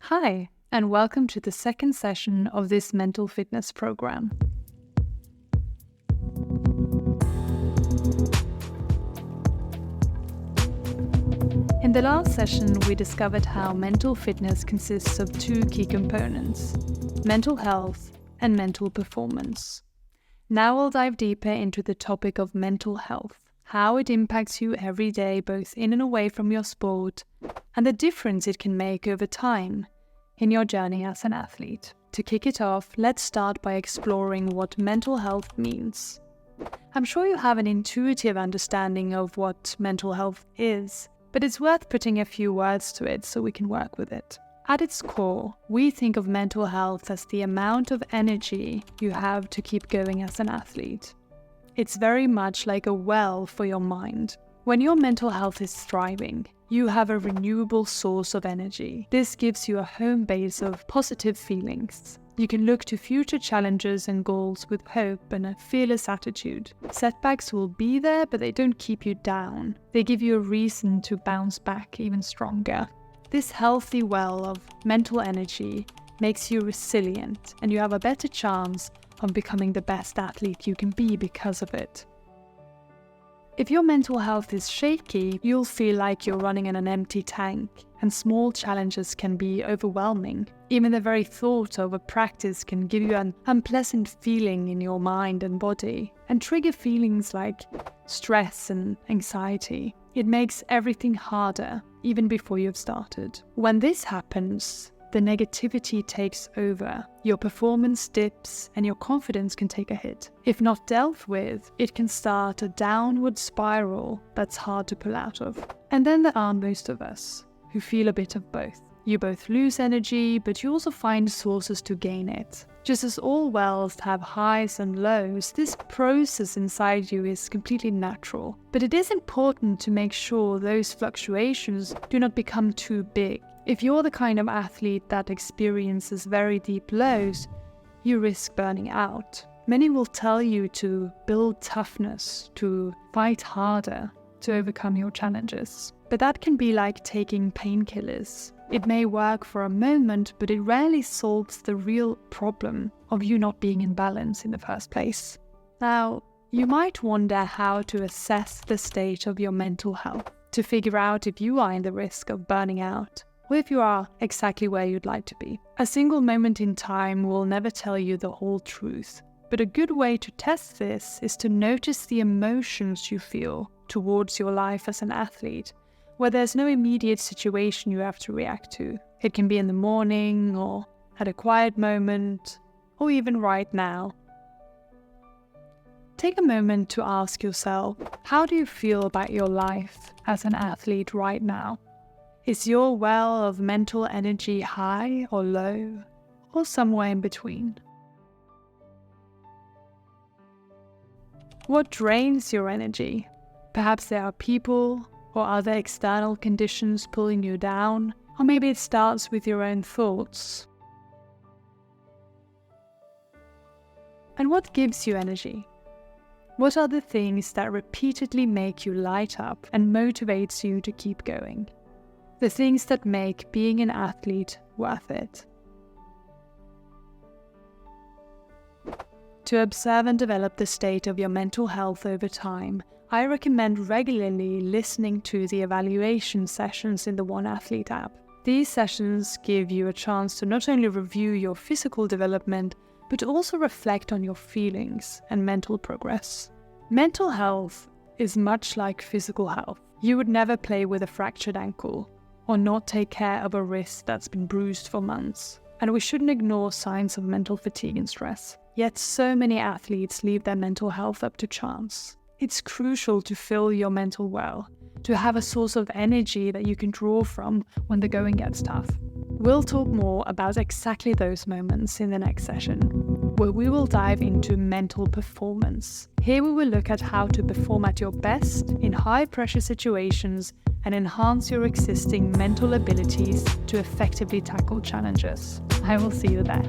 Hi, and welcome to the second session of this mental fitness program. In the last session, we discovered how mental fitness consists of two key components: mental health and mental performance. Now we'll dive deeper into the topic of mental health, how it impacts you every day, both in and away from your sport, and the difference it can make over time in your journey as an athlete. To kick it off, let's start by exploring what mental health means. I'm sure you have an intuitive understanding of what mental health is, but it's worth putting a few words to it so we can work with it. At its core, we think of mental health as the amount of energy you have to keep going as an athlete. It's very much like a well for your mind. When your mental health is thriving, you have a renewable source of energy. This gives you a home base of positive feelings. You can look to future challenges and goals with hope and a fearless attitude. Setbacks will be there, but they don't keep you down. They give you a reason to bounce back even stronger. This healthy well of mental energy makes you resilient, and you have a better chance of becoming the best athlete you can be because of it. If your mental health is shaky, you'll feel like you're running in an empty tank, and small challenges can be overwhelming. Even the very thought of a practice can give you an unpleasant feeling in your mind and body, and trigger feelings like stress and anxiety. It makes everything harder, even before you've started. When this happens, the negativity takes over, your performance dips, and your confidence can take a hit. If not dealt with, it can start a downward spiral that's hard to pull out of. And then there are most of us who feel a bit of both. You both lose energy, but you also find sources to gain it. Just as all wells have highs and lows, this process inside you is completely natural. But it is important to make sure those fluctuations do not become too big. If you're the kind of athlete that experiences very deep lows, you risk burning out. Many will tell you to build toughness, to fight harder, to overcome your challenges. But that can be like taking painkillers. It may work for a moment, but it rarely solves the real problem of you not being in balance in the first place. Now, you might wonder how to assess the state of your mental health, to figure out if you are in the risk of burning out, or if you are exactly where you'd like to be. A single moment in time will never tell you the whole truth, but a good way to test this is to notice the emotions you feel towards your life as an athlete, where there's no immediate situation you have to react to. It can be in the morning, or at a quiet moment, or even right now. Take a moment to ask yourself, how do you feel about your life as an athlete right now? Is your well of mental energy high or low, or somewhere in between? What drains your energy? Perhaps there are people or other external conditions pulling you down, or maybe it starts with your own thoughts. And what gives you energy? What are the things that repeatedly make you light up and motivates you to keep going? The things that make being an athlete worth it. To observe and develop the state of your mental health over time, I recommend regularly listening to the evaluation sessions in the One Athlete app. These sessions give you a chance to not only review your physical development, but also reflect on your feelings and mental progress. Mental health is much like physical health. You would never play with a fractured ankle, or not take care of a wrist that's been bruised for months. And we shouldn't ignore signs of mental fatigue and stress. Yet so many athletes leave their mental health up to chance. It's crucial to fill your mental well, to have a source of energy that you can draw from when the going gets tough. We'll talk more about exactly those moments in the next session, where we will dive into mental performance. Here we will look at how to perform at your best in high-pressure situations and enhance your existing mental abilities to effectively tackle challenges. I will see you there.